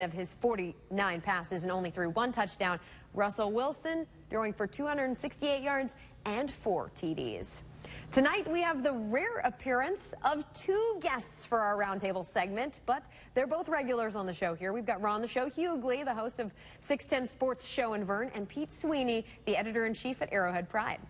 of his 49 passes and only threw 1 touchdown. Russell Wilson throwing for 268 yards and 4 TDs. Tonight, we have the rare appearance of 2 guests for our roundtable segment, but they're both regulars on the show here. We've got Ron the Show Hughley, the host of 610 Sports Show in Vern, and Pete Sweeney, the editor-in-chief at Arrowhead Pride.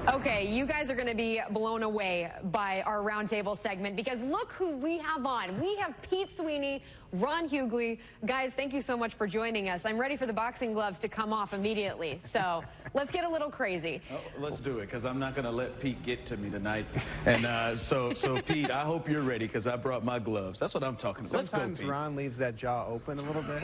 Okay, you guys are going to be blown away by our roundtable segment because look who we have on. We have Pete Sweeney, Ron Hughley. Guys, thank you so much for joining us. I'm ready for the boxing gloves to come off immediately. So let's get a little crazy. Oh, let's do it because I'm not going to let Pete get to me tonight. And so Pete, I hope you're ready because I brought my gloves. That's what I'm talking about. Sometimes let's go, Pete. Ron leaves that jaw open a little bit.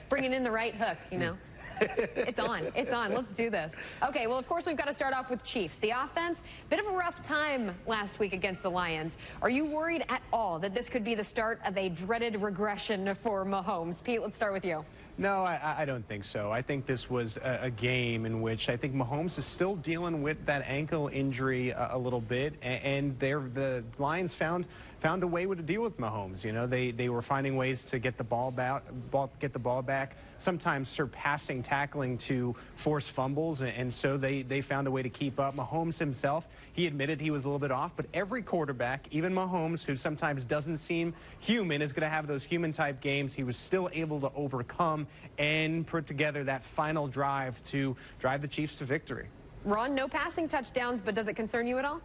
Bringing in the right hook, you know. It's on. It's on. Let's do this. Okay, well, of course, we've got to start off with Chiefs. The offense, bit of a rough time last week against the Lions. Are you worried at all that this could be the start of a dreaded regression for Mahomes? Pete, let's start with you. No, I don't think so. I think this was a game in which I think Mahomes is still dealing with that ankle injury a little bit, and the Lions found a way to deal with Mahomes. You know, they were finding ways to get the ball back, sometimes surpassing tackling to force fumbles, and so they found a way to keep up. Mahomes himself, he admitted he was a little bit off, but every quarterback, even Mahomes, who sometimes doesn't seem human, is going to have those human-type games. He was still able to overcome and put together that final drive to drive the Chiefs to victory. Ron, no passing touchdowns, but does it concern you at all?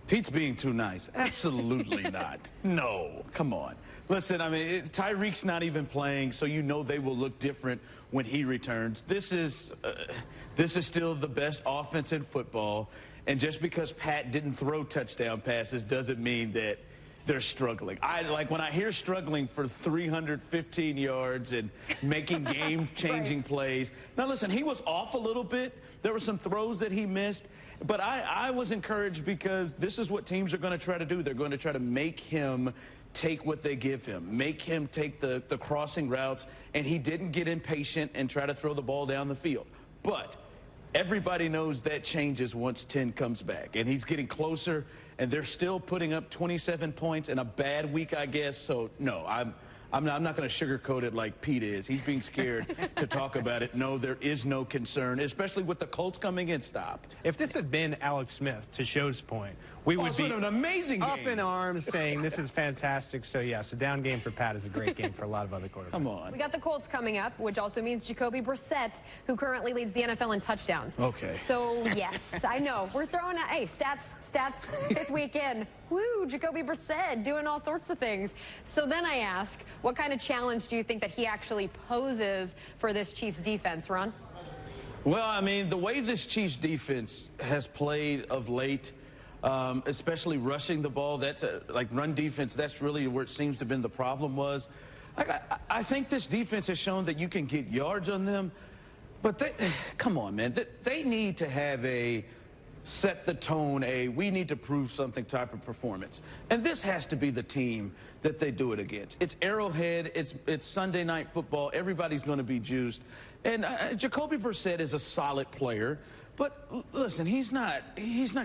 Pete's being too nice. Absolutely not. No, come on. Listen, I mean, Tyreek's not even playing, so you know they will look different when he returns. This is still the best offense in football, and just because Pat didn't throw touchdown passes doesn't mean that they're struggling. Like when I hear struggling for 315 yards and making game-changing plays. Now, listen, he was off a little bit. There were some throws that he missed. But I was encouraged because this is what teams are going to try to do. They're going to try to make him take what they give him, make him take the crossing routes, and he didn't get impatient and try to throw the ball down the field. But everybody knows that changes once 10 comes back, and he's getting closer, and they're still putting up 27 points in a bad week, I guess. So, no, I'm not going to sugarcoat it like Pete is. He's being scared to talk about it. No, there is no concern, especially with the Colts coming in. Stop. If this had been Alex Smith, to Show's point, we would be an amazing up game. In arms saying this is fantastic. So, yes, a down game for Pat is a great game for a lot of other quarterbacks. Come on. We got the Colts coming up, which also means Jacoby Brissett, who currently leads the NFL in touchdowns. Okay. So, yes, I know. We're throwing out, hey, stats, 5th week in. Woo, Jacoby Brissett doing all sorts of things. So then I ask, what kind of challenge do you think that he actually poses for this Chiefs defense, Ron? Well, I mean, the way this Chiefs defense has played of late, especially rushing the ball, that's like run defense, that's really where it seems to have been the problem was. I think this defense has shown that you can get yards on them, but come on, man, they need to have a set the tone, we need to prove something type of performance. And this has to be the team that they do it against. It's Arrowhead, it's Sunday Night Football, everybody's going to be juiced. And Jacoby Brissett is a solid player, but listen, he's not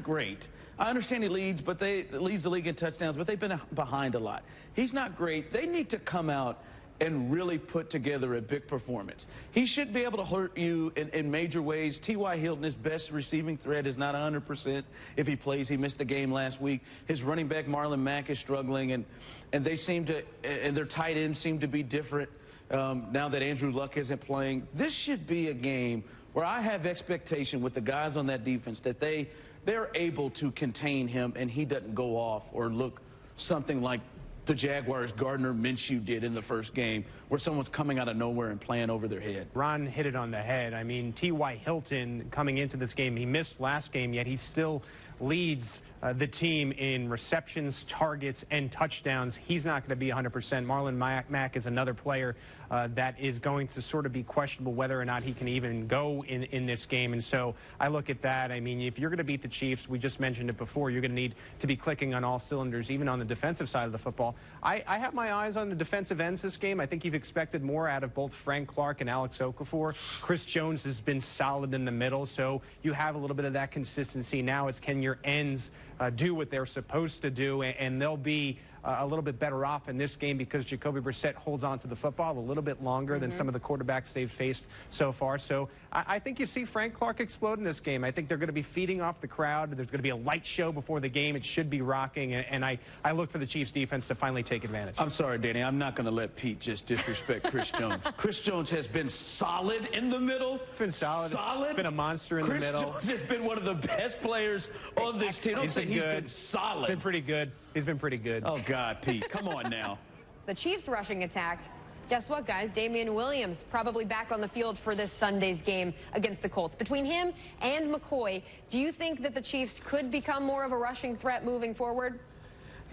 great. I understand he leads the league in touchdowns, but they've been behind a lot. He's not great. They need to come out and really put together a big performance. He should be able to hurt you in major ways. T.Y. Hilton, his best receiving threat, is not 100% if he plays. He missed the game last week. His running back, Marlon Mack, is struggling, and they seem to, and their tight ends seem to be different now that Andrew Luck isn't playing. This should be a game where I have expectation with the guys on that defense that they're able to contain him and he doesn't go off or look something like the Jaguars' Gardner Minshew did in the first game, where someone's coming out of nowhere and playing over their head. Ron hit it on the head. I mean, T.Y. Hilton coming into this game, he missed last game, yet he still leads the team in receptions, targets, and touchdowns. He's not going to be 100%. Marlon Mack is another player that is going to sort of be questionable whether or not he can even go in this game. And so I look at that. I mean, if you're going to beat the Chiefs, we just mentioned it before, you're going to need to be clicking on all cylinders, even on the defensive side of the football. I have my eyes on the defensive ends this game. I think you've expected more out of both Frank Clark and Alex Okafor. Chris Jones has been solid in the middle, so you have a little bit of that consistency. Now it's can your ends do what they're supposed to do, and they'll be a little bit better off in this game because Jacoby Brissett holds on to the football a little bit longer than some of the quarterbacks they've faced so far. So I think you see Frank Clark explode in this game. I think they're going to be feeding off the crowd. There's going to be a light show before the game. It should be rocking, and I look for the Chiefs defense to finally take advantage. I'm sorry, Danny. I'm not going to let Pete just disrespect Chris Jones. Chris Jones has been solid in the middle. It's been solid. It's been a monster in the middle. Chris Jones has been one of the best players on this team. Don't say he's been solid. Been pretty good. He's been pretty good. Oh, God, Pete. Come on now. The Chiefs rushing attack. Guess what, guys? Damian Williams probably back on the field for this Sunday's game against the Colts. Between him and McCoy, do you think that the Chiefs could become more of a rushing threat moving forward?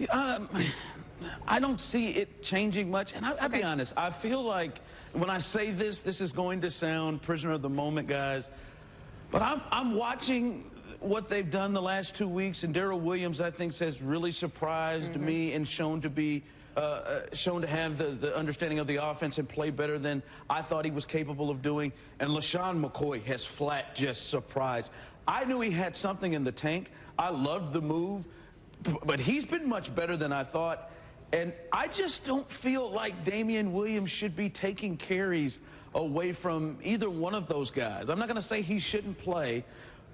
I don't see it changing much. And I'll be honest, I feel like when I say this, this is going to sound prisoner of the moment, guys. But I'm watching what they've done the last 2 weeks, and Darrell Williams, I think, has really surprised me and shown to be shown to have the understanding of the offense and play better than I thought he was capable of doing. And LaShawn McCoy has flat just surprised. I knew he had something in the tank. I loved the move, but he's been much better than I thought. And I just don't feel like Damian Williams should be taking carries away from either one of those guys. I'm not going to say he shouldn't play,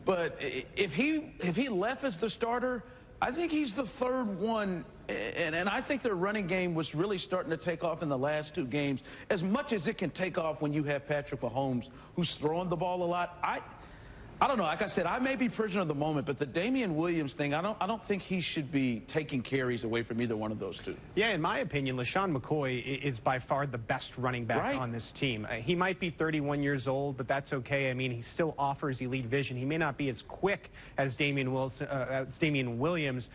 but if he left as the starter, I think he's the third one. And I think their running game was really starting to take off in the last 2 games, as much as it can take off when you have Patrick Mahomes, who's throwing the ball a lot. I don't know. Like I said, I may be prisoner of the moment, but the Damian Williams thing, I don't think he should be taking carries away from either one of those two. Yeah, in my opinion, LaShawn McCoy is by far the best running back on this team. He might be 31 years old, but that's okay. I mean, he still offers elite vision. He may not be as quick as Damian Williams,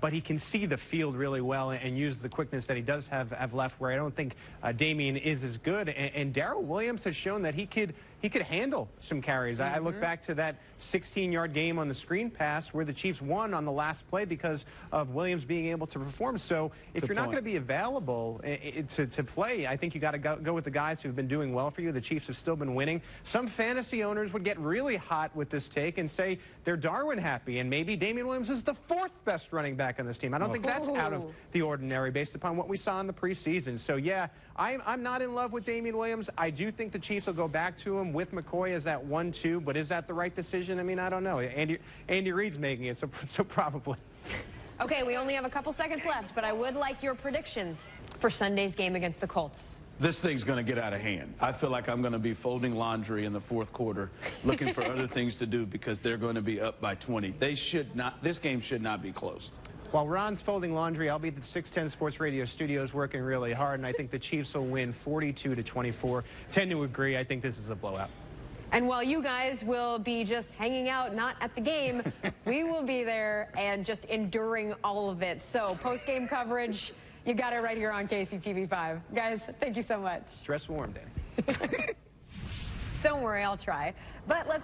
but he can see the field really well and use the quickness that he does have left, where I don't think Damian is as good. And Darrell Williams has shown that he could handle some carries. I look back to that 16-yard game on the screen pass where the Chiefs won on the last play because of Williams being able to perform. So if you're not going to be available to play, I think you got to go with the guys who've been doing well for you. The Chiefs have still been winning. Some fantasy owners would get really hot with this take and say they're Darwin happy, and maybe Damian Williams is the 4th best running back on this team. I don't think that's out of the ordinary based upon what we saw in the preseason. So yeah, I'm not in love with Damian Williams. I do think the Chiefs will go back to him with McCoy as that 1-2, but is that the right decision? I mean, I don't know. Andy Reid's making it, so probably. Okay, we only have a couple seconds left, but I would like your predictions for Sunday's game against the Colts. This thing's going to get out of hand. I feel like I'm going to be folding laundry in the 4th quarter, looking for other things to do because they're going to be up by 20. This game should not be close. While Ron's folding laundry, I'll be at the 610 Sports Radio studios working really hard, and I think the Chiefs will win 42-24. Tend to agree. I think this is a blowout. And while you guys will be just hanging out, not at the game, we will be there and just enduring all of it. So post-game coverage, you got it right here on KCTV5. Guys, thank you so much. Dress warm, Danny. Don't worry, I'll try. But let's